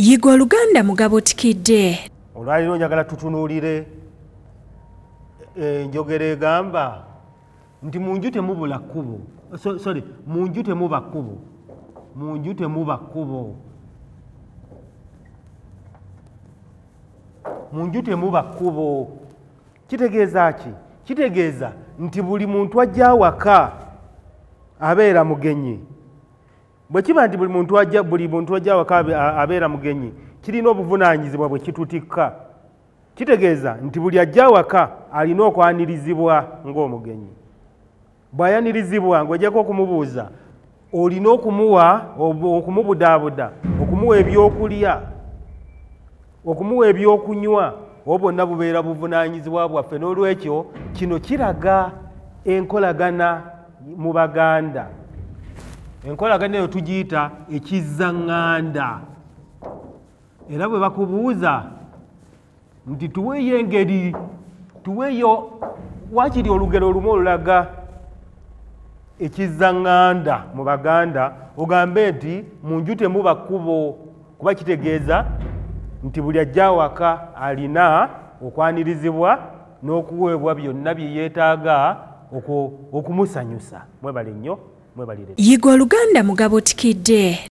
Yiga Oluganda Mugabo Tikidde. Olwaliro njagala tutunuulire enjogera egamba nti munju temubula kkubo. Sorry, munju temuba kkubo. Munju temuba kkubo. Munju temuba kkubo. Kitegeeza ki? Kitegeeza nti buli muntu ajja awaka abeera mugenyi. Bwe kiba nti buli muntu ajja awaka abeera mugenyi, kirina obuvunaanyizibwa bwe kitutikka. Kitegeeza nti buli ajja awaka alina okwanirizibwa ng'omugenyi. Bw'ayanirizibwa ng'ojjako okumubuuza, olina okumubudaabuda, okumuwa ebyokulya, okumuwa ebyokunywa, obwo bwonna bubeera buvunaanyizibwa bwaffe. N'olwekyo kino kiraga enkolagana mu Baganda. Enkolagana eyo tugiyita ekizzaŋŋanda. Era bwe bakubuuza nti tuweeyo engeri, tuweeyo waakiri olugero olumu olulaga ekizzaŋŋanda mu Baganda, ogambe nti munju temuba kkubo, kuba kitegeeza nti buli ajja awaka alina okwanirizibwa n'okuweebwa byonna bye yeetaaga okumusanyusa. Mwebale nnyo, mwebalire. Yiga Oluganda Mugabo Tikidde.